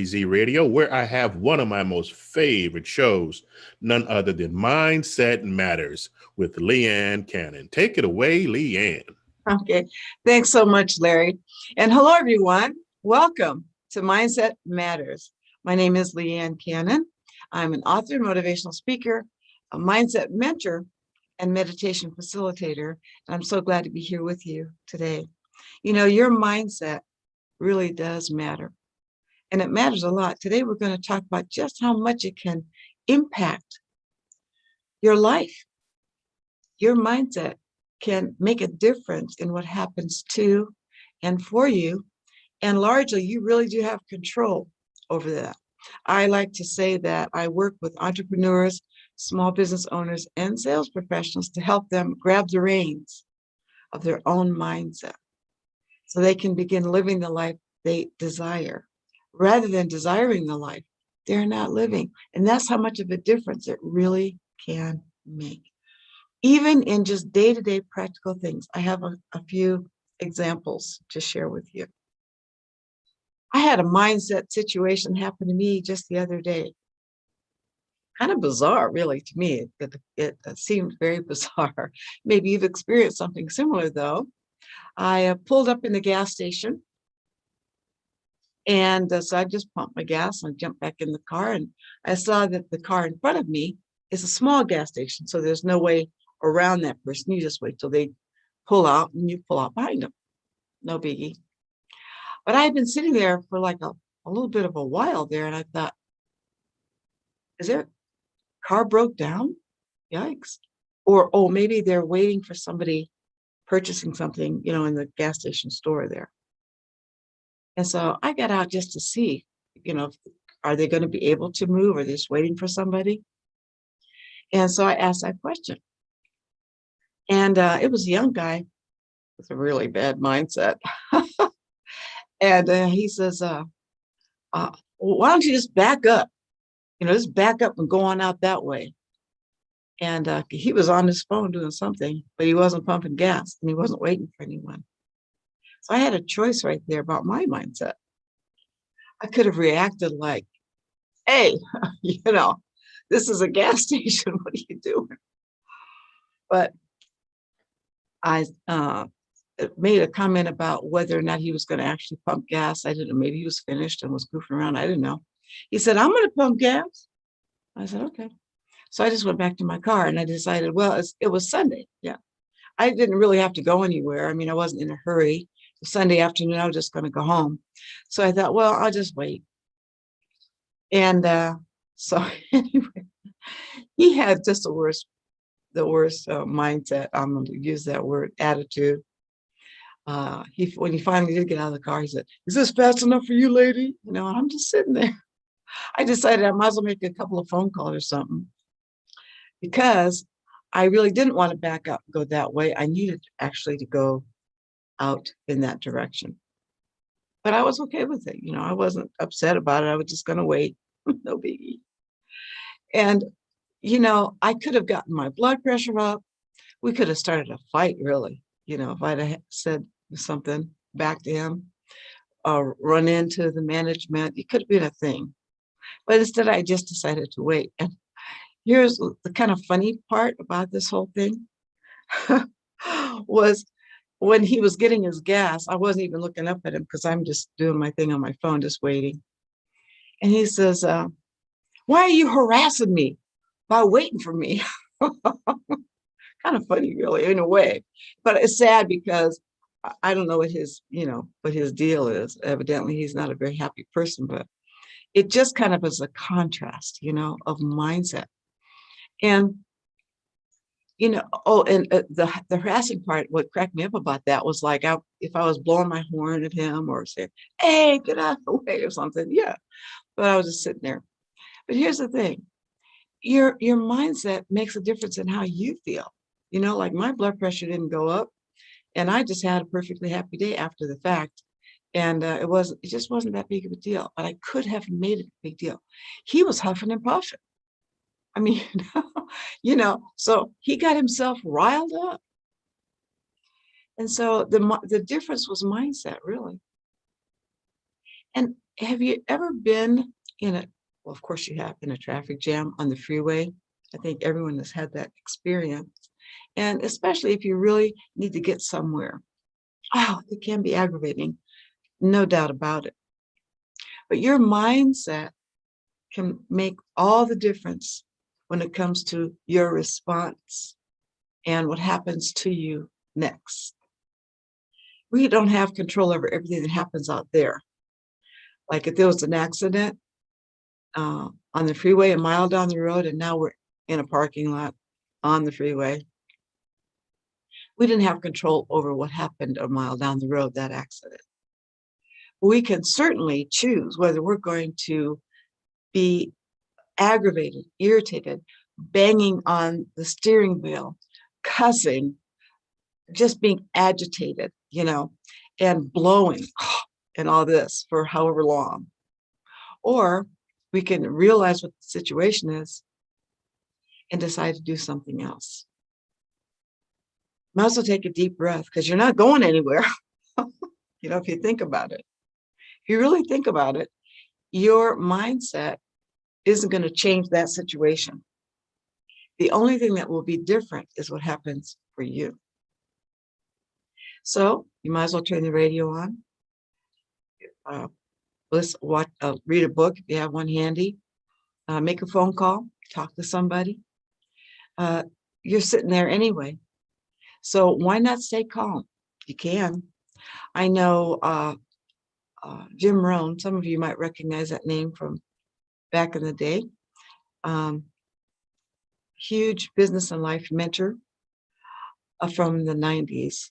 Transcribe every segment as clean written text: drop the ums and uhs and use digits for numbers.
Z Radio, where I have one of my most favorite shows, none other than Mindset Matters with Leanne Cannon. Take it away, Leanne. Okay, thanks so much, Larry. And hello, everyone. Welcome to Mindset Matters. My name is Leanne Cannon. I'm an author, motivational speaker, a mindset mentor, and meditation facilitator. And I'm so glad to be here with you today. You know, your mindset really does matter, and it matters a lot. Today, we're going to talk about just how much it can impact your life. Your mindset can make a difference in what happens to and for you. And largely, you really do have control over that. I like to say that I work with entrepreneurs, small business owners, and sales professionals to help them grab the reins of their own mindset so they can begin living the life they desire rather than desiring the life they're not living. And that's how much of a difference it really can make. Even in just day-to-day practical things. I have a few examples to share with you. I had a mindset situation happen to me just the other day. Kind of bizarre, really, to me. It seemed very bizarre. Maybe you've experienced something similar, though. I pulled up in the gas station, and so I just pumped my gas and jumped back in the car, and I saw that the car in front of me is a small gas station, so there's no way around that person. You just wait till they pull out and you pull out behind them. No biggie. But I had been sitting there for like a little bit of a while there, and I thought, is their car broke down? Yikes. Or, oh, maybe they're waiting for somebody purchasing something, in the gas station store there. And so I got out just to see, are they going to be able to move? Are they just waiting for somebody? And so I asked that question. And it was a young guy with a really bad mindset. And he says, well, why don't you just back up? Just back up and go on out that way. And he was on his phone doing something, but he wasn't pumping gas and he wasn't waiting for anyone. So I had a choice right there about my mindset. I could have reacted like, hey, this is a gas station. What are you doing? But I made a comment about whether or not he was going to actually pump gas. I didn't know. Maybe he was finished and was goofing around. I didn't know. He said, I'm going to pump gas. I said, okay. So I just went back to my car and I decided, well, it was Sunday. Yeah. I didn't really have to go anywhere. I mean, I wasn't in a hurry. Sunday afternoon, I was just going to go home. So I thought, well, I'll just wait. And so anyway, he had just the worst mindset. I'm going to use that word, attitude. When he finally did get out of the car, he said, is this fast enough for you, lady? And I'm just sitting there. I decided I might as well make a couple of phone calls or something because I really didn't want to back up and go that way. I needed actually to go out in that direction. But I was okay with it. I wasn't upset about it. I was just going to wait. No biggie. And, I could have gotten my blood pressure up. We could have started a fight, really. If I'd have said something back to him or run into the management, it could have been a thing. But instead, I just decided to wait. And here's the kind of funny part about this whole thing was when he was getting his gas, I wasn't even looking up at him because I'm just doing my thing on my phone, just waiting. And he says, why are you harassing me by waiting for me? Kind of funny, really, in a way. But it's sad because I don't know what his deal is. Evidently, he's not a very happy person, but it just kind of is a contrast, of mindset. And, the harassing part, what cracked me up about that was like, if I was blowing my horn at him or saying, hey, get out of the way or something. Yeah. But I was just sitting there. But here's the thing. Your mindset makes a difference in how you feel. Like my blood pressure didn't go up and I just had a perfectly happy day after the fact. And it just wasn't that big of a deal, but I could have made it a big deal. He was huffing and puffing. I mean, so he got himself riled up. And so the difference was mindset, really. And Have you ever been in a, well, of course you have, in a traffic jam on the freeway? I think everyone has had that experience. And especially if you really need to get somewhere. Oh, it can be aggravating, no doubt about it. But your mindset can make all the difference when it comes to your response and what happens to you next. We don't have control over everything that happens out there. Like if there was an accident on the freeway a mile down the road, and now we're in a parking lot on the freeway, we didn't have control over what happened a mile down the road, that accident. We can certainly choose whether we're going to be aggravated, irritated, banging on the steering wheel, cussing, just being agitated, and blowing and all this for however long. Or we can realize what the situation is and decide to do something else. Might as well take a deep breath because you're not going anywhere. If you think about it. If you really think about it, your mindset isn't going to change that situation. The only thing that will be different is what happens for you. So you might as well turn the radio on. Listen, watch, read a book if you have one handy. Make a phone call. Talk to somebody. You're sitting there anyway. So why not stay calm? You can. I know Jim Rohn, some of you might recognize that name from back in the day. Huge business and life mentor from the 90s.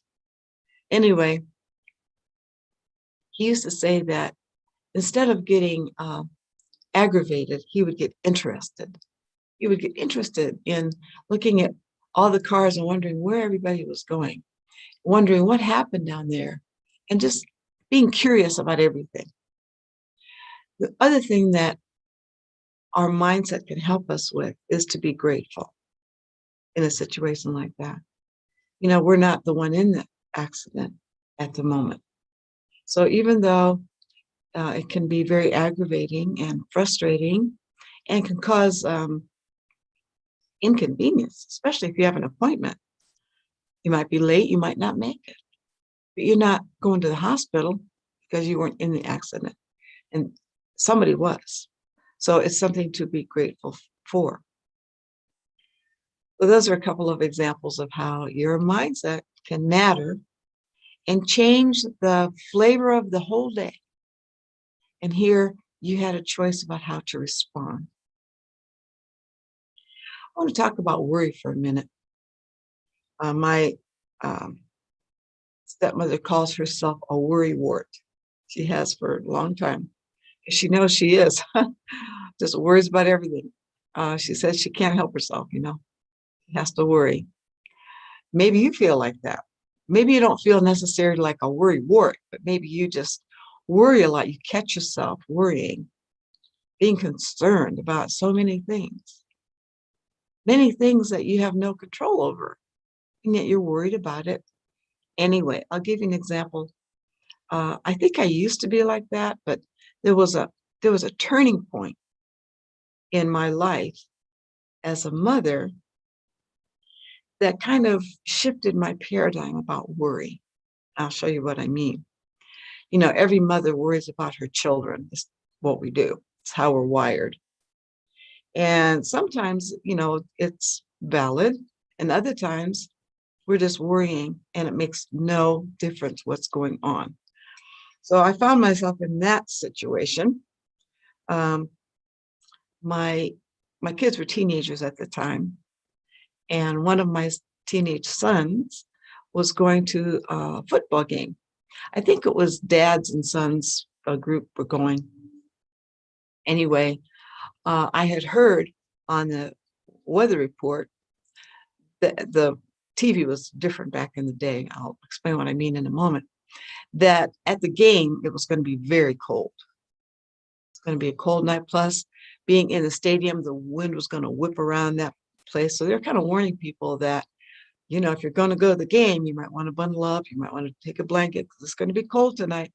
Anyway, he used to say that instead of getting aggravated, he would get interested. He would get interested in looking at all the cars and wondering where everybody was going, wondering what happened down there, and just being curious about everything. The other thing that our mindset can help us with is to be grateful in a situation like that. We're not the one in the accident at the moment. So even though it can be very aggravating and frustrating and can cause inconvenience, especially if you have an appointment. You might be late, you might not make it, but you're not going to the hospital because you weren't in the accident and somebody was. So it's something to be grateful for. So those are a couple of examples of how your mindset can matter and change the flavor of the whole day. And here you had a choice about how to respond. I want to talk about worry for a minute. My stepmother calls herself a worry wart. She has for a long time. She knows she is. Just worries about everything. She says she can't help herself, She has to worry. Maybe you feel like that. Maybe you don't feel necessarily like a worry wart, but maybe you just worry a lot. You catch yourself worrying, being concerned about so many things that you have no control over, and yet you're worried about it anyway. I'll give you an example. I think I used to be like that, but there was a turning point in my life as a mother that kind of shifted my paradigm about worry. I'll show you what I mean. Every mother worries about her children. It's what we do. It's how we're wired. And sometimes, it's valid, and other times we're just worrying and it makes no difference what's going on. So I found myself in that situation. My kids were teenagers at the time, and one of my teenage sons was going to a football game. I think it was dads and sons, a group were going. Anyway, I had heard on the weather report that the TV was different back in the day. I'll explain what I mean in a moment. That at the game, it was going to be very cold. It's going to be a cold night. Plus, being in the stadium, the wind was going to whip around that place. So they're kind of warning people that, if you're going to go to the game, you might want to bundle up. You might want to take a blanket because it's going to be cold tonight.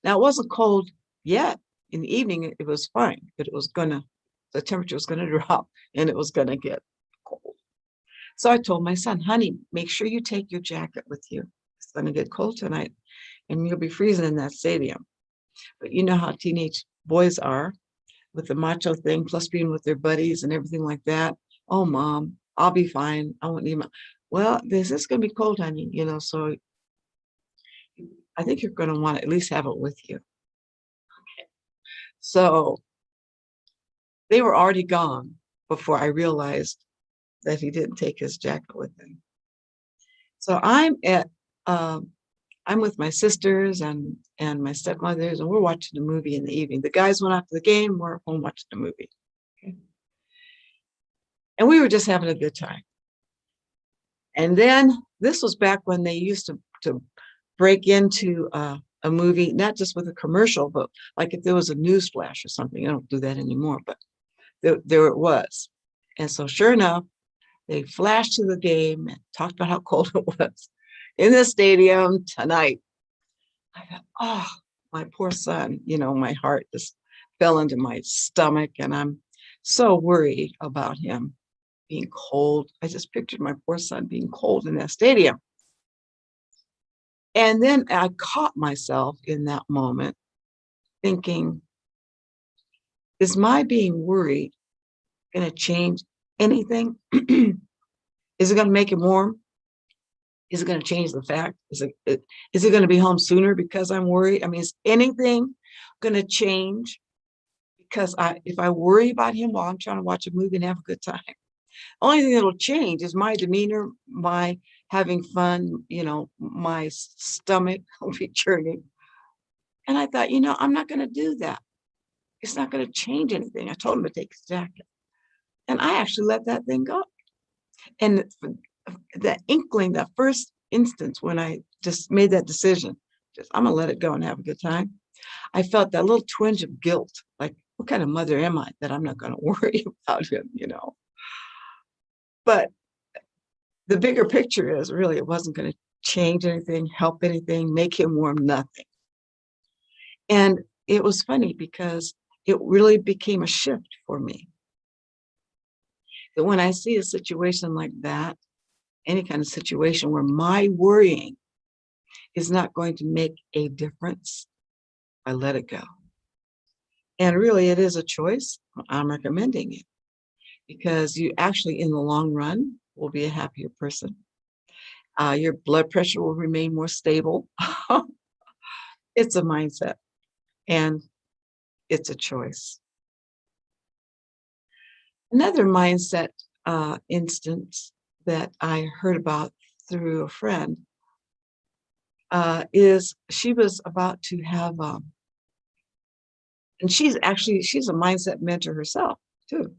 Now, it wasn't cold yet, in the evening, it was fine, but the temperature was gonna drop and it was gonna get cold. So I told my son, honey, make sure you take your jacket with you. It's gonna get cold tonight and you'll be freezing in that stadium. But you know how teenage boys are with the macho thing, plus being with their buddies and everything like that. Oh, mom, I'll be fine. I won't need my, well, this is gonna be cold, honey, so I think you're gonna want to at least have it with you. So they were already gone before I realized that he didn't take his jacket with him. So um, I'm with my sisters and my stepmothers, and we're watching a movie in the evening. The guys went out to the game, we're home watching the movie. Okay. And we were just having a good time. And then this was back when they used to break into a movie, not just with a commercial, but like if there was a news flash or something. I don't do that anymore, but there it was. And so sure enough, they flashed to the game and talked about how cold it was in the stadium tonight. I thought, oh, my poor son, my heart just fell into my stomach, and I'm so worried about him being cold. I just pictured my poor son being cold in that stadium. And then I caught myself in that moment thinking, is my being worried going to change anything? Is it going to make him warm? Is it going to change the fact? Is it going to be home sooner because I'm worried? I mean, is anything going to change because if I worry about him while I'm trying to watch a movie and have a good time? Only thing that'll change is my demeanor, my having fun, my stomach will be churning. And I thought, I'm not going to do that. It's not going to change anything. I told him to take his jacket. And I actually let that thing go. And that inkling, that first instance when I just made that decision, I'm going to let it go and have a good time. I felt that little twinge of guilt. Like, what kind of mother am I that I'm not going to worry about him, But the bigger picture is really it wasn't going to change anything, help anything, make him warm, nothing. And it was funny because it really became a shift for me. That when I see a situation like that, any kind of situation where my worrying is not going to make a difference, I let it go. And really, it is a choice. I'm recommending it because you actually, in the long run, will be a happier person. Your blood pressure will remain more stable. It's a mindset and it's a choice. Another mindset instance that I heard about through a friend is she was about to have, and she's a mindset mentor herself too.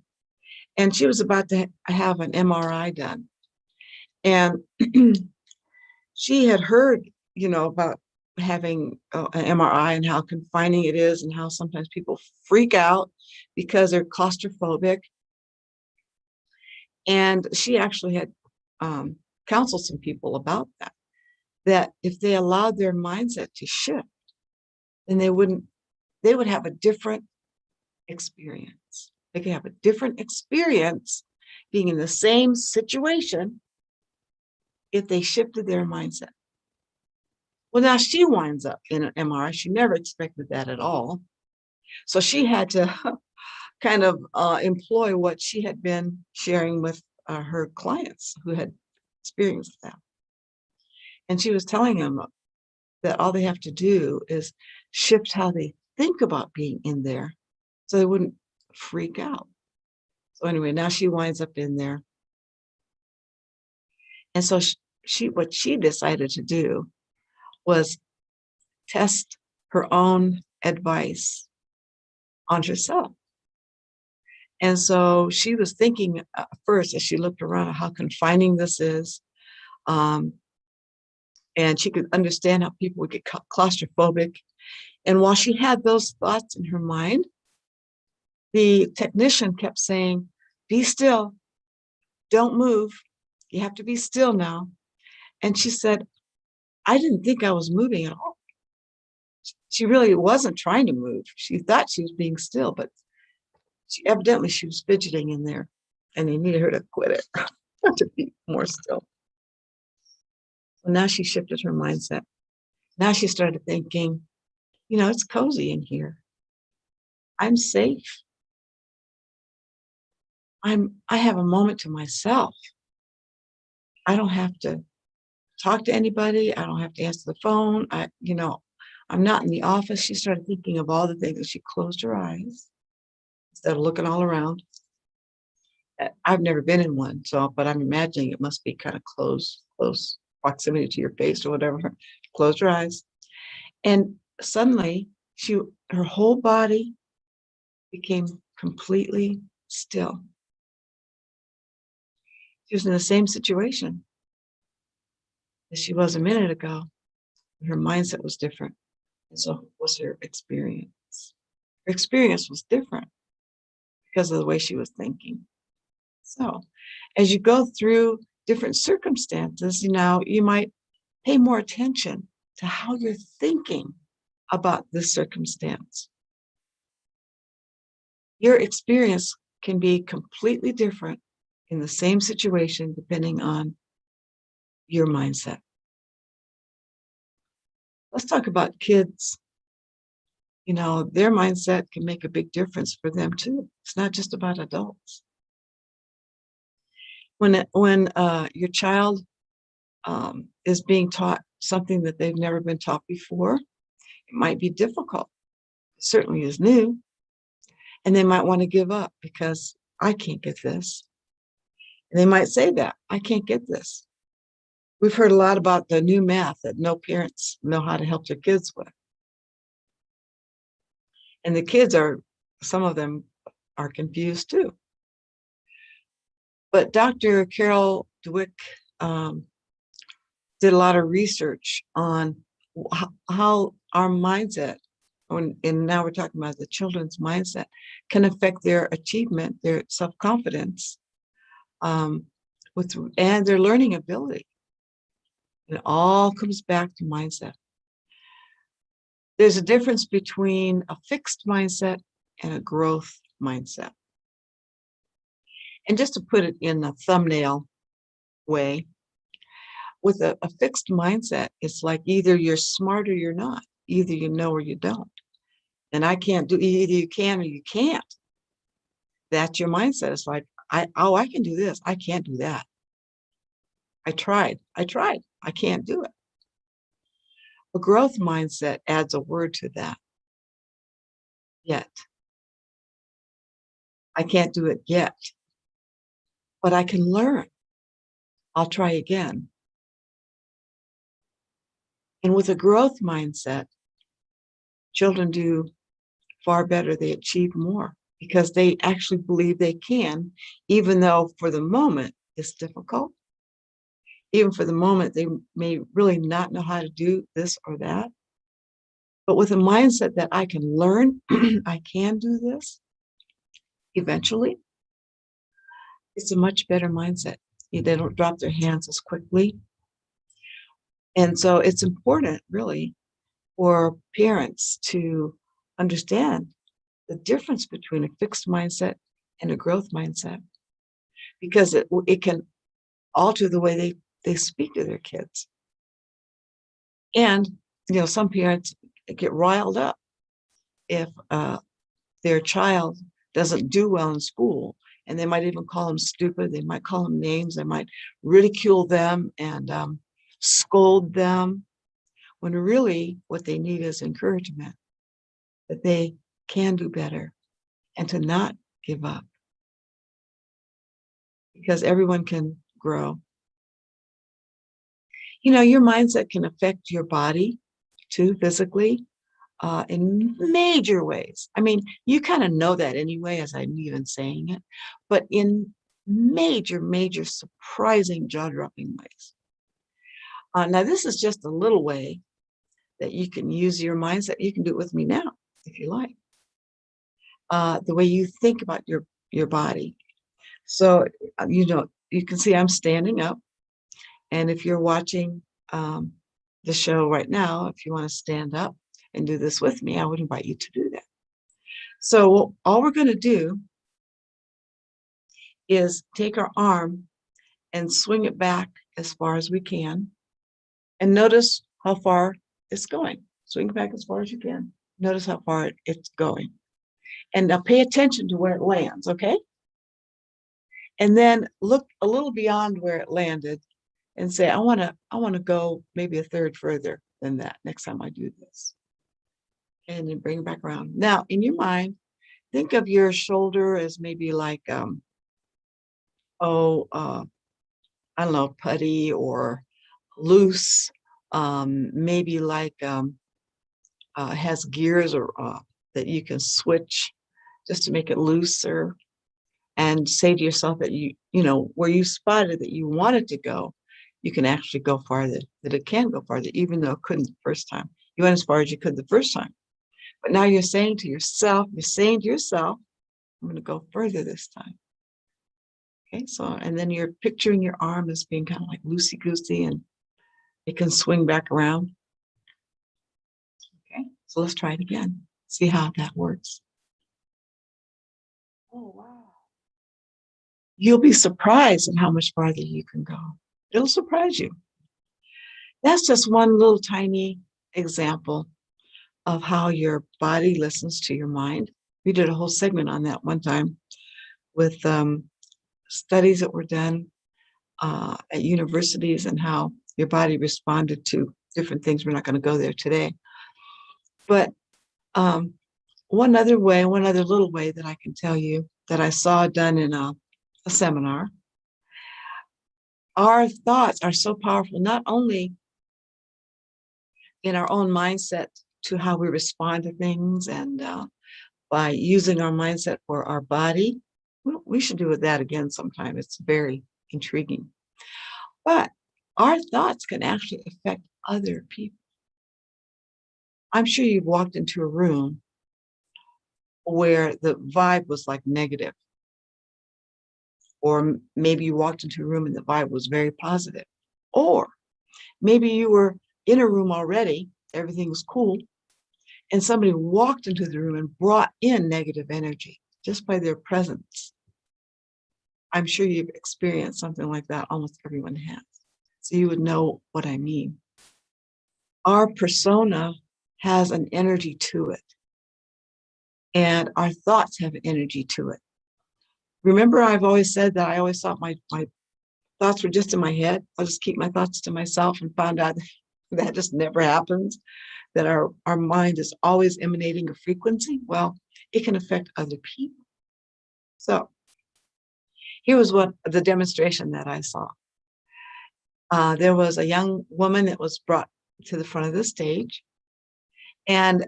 And she was about to have an MRI done. And she had heard, about having an MRI and how confining it is and how sometimes people freak out because they're claustrophobic. And she actually had counseled some people about that if they allowed their mindset to shift, then they would have a different experience. They could have a different experience being in the same situation if they shifted their mindset. Well, now she winds up in an MRI. She never expected that at all. So she had to kind of employ what she had been sharing with her clients who had experienced that. And she was telling them that all they have to do is shift how they think about being in there so they wouldn't freak out. So anyway, now she winds up in there. And so what she decided to do was test her own advice on herself. And so she was thinking first as she looked around how confining this is. And she could understand how people would get claustrophobic. And while she had those thoughts in her mind, the technician kept saying, be still, don't move. You have to be still now. And she said, I didn't think I was moving at all. She really wasn't trying to move. She thought she was being still, but she was fidgeting in there, and they needed her to quit it, to be more still. Well, now she shifted her mindset. Now she started thinking, it's cozy in here. I'm safe. I have a moment to myself. I don't have to talk to anybody. I don't have to answer the phone. I'm not in the office. She started thinking of all the things, and she closed her eyes instead of looking all around. I've never been in one, but I'm imagining it must be kind of close proximity to your face or whatever. Closed her eyes, and suddenly her whole body became completely still. She was in the same situation as she was a minute ago. Her mindset was different, and so was her experience. Her experience was different because of the way she was thinking. So, as you go through different circumstances, you might pay more attention to how you're thinking about this circumstance. Your experience can be completely different in the same situation depending on your mindset. Let's talk about kids. Their mindset can make a big difference for them too. It's not just about adults. When your child is being taught something that they've never been taught before, it might be difficult. It certainly is new. And they might want to give up because I can't get this. And they might say that, I can't get this. We've heard a lot about the new math that no parents know how to help their kids with. And the kids some of them are confused too. But Dr. Carol Dweck did a lot of research on how our mindset, and now we're talking about the children's mindset, can affect their achievement, their self-confidence, and their learning ability. It all comes back to mindset. There's a difference between a fixed mindset and a growth mindset. And just to put it in a thumbnail way, with a fixed mindset, it's like either you're smart or you're not. Either you know or you don't. And either you can or you can't. That's your mindset. It's like, I can do this. I can't do that. I tried. I can't do it. A growth mindset adds a word to that. Yet. I can't do it yet. But I can learn. I'll try again. And with a growth mindset, children do far better. They achieve more because they actually believe they can, even though for the moment it's difficult. Even for the moment, they may really not know how to do this or that. But with a mindset that I can learn, I can do this eventually, it's a much better mindset. They don't drop their hands as quickly. And so it's important, really, for parents to understand the difference between a fixed mindset and a growth mindset, because it can alter the way they speak to their kids. And, some parents get riled up if their child doesn't do well in school, and they might even call them stupid. They might call them names. They might ridicule them and scold them, when really what they need is encouragement, that they can do better and to not give up, because everyone can grow. Your mindset can affect your body too, physically, in major ways. I mean, you kind of know that anyway, as I'm even saying it, but in major, major, surprising, jaw-dropping ways. Now, this is just a little way that you can use your mindset. You can do it with me now, if you like. The way you think about your body. So, you can see I'm standing up. And if you're watching the show right now, if you want to stand up, and do this with me, I would invite you to do that. So all we're going to do is take our arm and swing it back as far as we can, and notice how far it's going. Swing it back as far as you can. Notice how far it's going. And now pay attention to where it lands, okay? And then look a little beyond where it landed and say, I want to go maybe a third further than that next time I do this. And then bring it back around. Now, in your mind, think of your shoulder as maybe like, I don't know, putty or loose, maybe like has gears or that you can switch just to make it looser, and say to yourself that you know, where you spotted that you wanted to go, you can actually go farther, that it can go farther, even though it couldn't the first time. You went as far as you could the first time. But now you're saying to yourself, I'm going to go further this time. Okay, so, and then you're picturing your arm as being kind of like loosey-goosey, and it can swing back around. Okay, so let's try it again. See how that works. Oh, wow. You'll be surprised at how much farther you can go. It'll surprise you. That's just one little tiny example of how your body listens to your mind. We did a whole segment on that one time with studies that were done at universities and how your body responded to different things. We're not going to go there today. But one other little way that I can tell you that I saw done in a seminar, our thoughts are so powerful, not only in our own mindset to how we respond to things, and by using our mindset for our body. We should do that again sometime. It's very intriguing. But our thoughts can actually affect other people. I'm sure you've walked into a room where the vibe was like negative. Or maybe you walked into a room and the vibe was very positive. Or maybe you were in a room already, everything was cool, and somebody walked into the room and brought in negative energy just by their presence. I'm sure you've experienced something like that. Almost everyone has. So you would know what I mean. Our persona has an energy to it, and our thoughts have an energy to it. Remember, I've always said that I always thought my thoughts were just in my head. I'll just keep my thoughts to myself, and found out that just never happens, that our mind is always emanating a frequency. Well, it can affect other people. So here was what the demonstration that I saw. There was a young woman that was brought to the front of the stage, and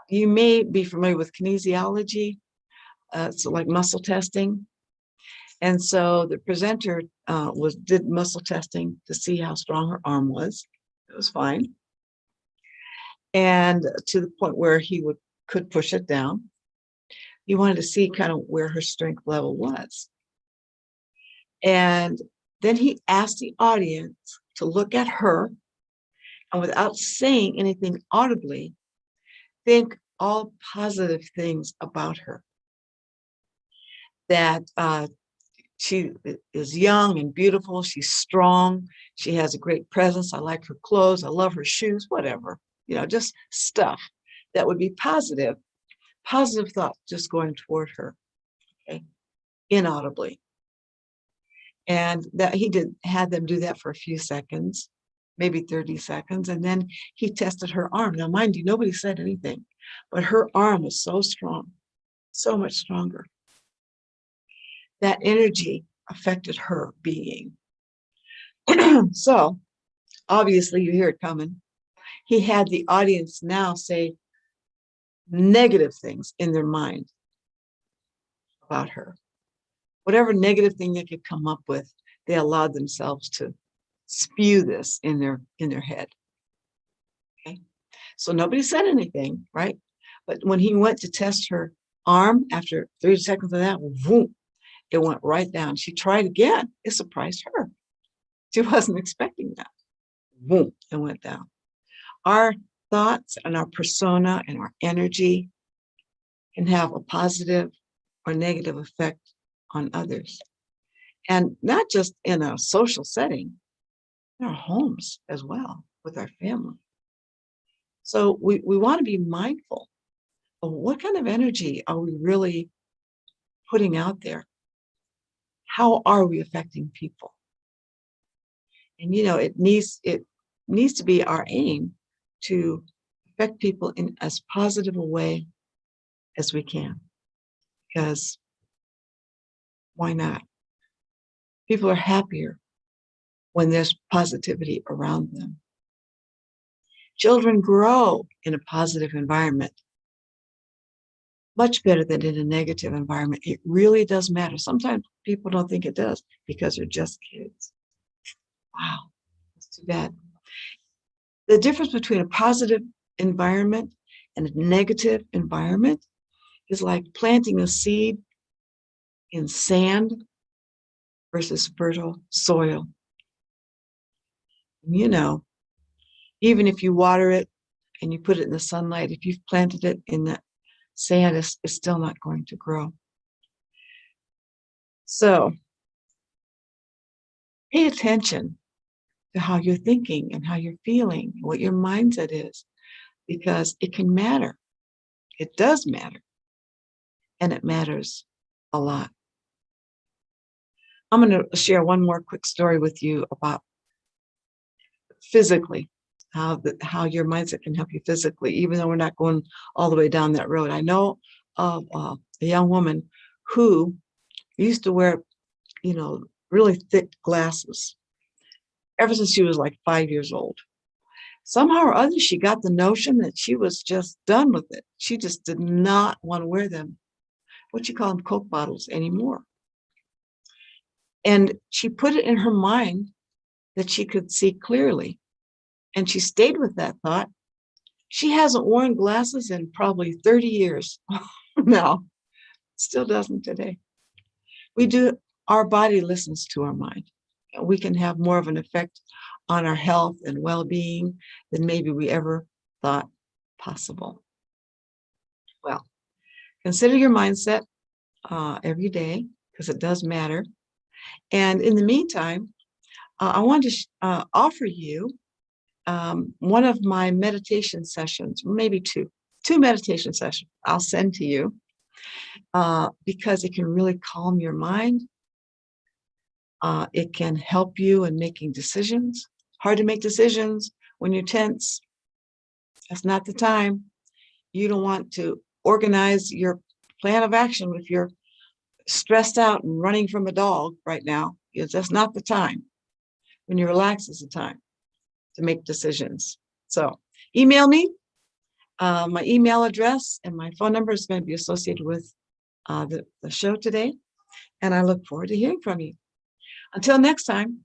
you may be familiar with kinesiology, so like muscle testing. And so the presenter did muscle testing to see how strong her arm was. It was fine, and to the point where he could push it down. He wanted to see kind of where her strength level was. And then he asked the audience to look at her, and without saying anything audibly, think all positive things about her. That she is young and beautiful, she's strong, she has a great presence, I like her clothes, I love her shoes, whatever, just stuff that would be positive thoughts just going toward her, okay, inaudibly. And that he had them do that for a few seconds, maybe 30 seconds, and then he tested her arm. Now, mind you, nobody said anything, but her arm was so strong, so much stronger. That energy affected her being. So, obviously, you hear it coming. He had the audience now say negative things in their mind about her. Whatever negative thing they could come up with, they allowed themselves to spew this in their head. Okay, so nobody said anything, right? But when he went to test her arm, after 30 seconds of that, boom, it went right down. She tried again. It surprised her. She wasn't expecting that. Boom, it went down. Our thoughts and our persona and our energy can have a positive or negative effect on others. And not just in a social setting, in our homes as well, with our family. So we want to be mindful of what kind of energy are we really putting out there? How are we affecting people? And it needs to be our aim to affect people in as positive a way as we can. Because why not? People are happier when there's positivity around them. Children grow in a positive environment much better than in a negative environment. It really does matter. Sometimes people don't think it does because they're just kids. Wow, that's too bad. The difference between a positive environment and a negative environment is like planting a seed in sand versus fertile soil. You know, even if you water it and you put it in the sunlight, if you've planted it in the sand, it's still not going to grow. So pay attention to how you're thinking and how you're feeling, what your mindset is, because it can matter. It does matter, and it matters a lot. I'm going to share one more quick story with you about physically, how your mindset can help you physically, even though we're not going all the way down that road. I know of a young woman who used to wear, really thick glasses ever since she was like 5 years old. Somehow or other, she got the notion that she was just done with it. She just did not want to wear them, what you call them, Coke bottles anymore. And she put it in her mind that she could see clearly. And she stayed with that thought. She hasn't worn glasses in probably 30 years. No, still doesn't today. Our body listens to our mind. We can have more of an effect on our health and well-being than maybe we ever thought possible. Well, consider your mindset every day, because it does matter. And in the meantime, I want to offer you one of my meditation sessions, maybe two meditation sessions I'll send to you because it can really calm your mind. It can help you in making decisions. Hard to make decisions when you're tense. That's not the time. You don't want to organize your plan of action if you're stressed out and running from a dog right now. Because that's not the time. When you relax is the time to make decisions. So email me. My email address and my phone number is going to be associated with the show today. And I look forward to hearing from you. Until next time,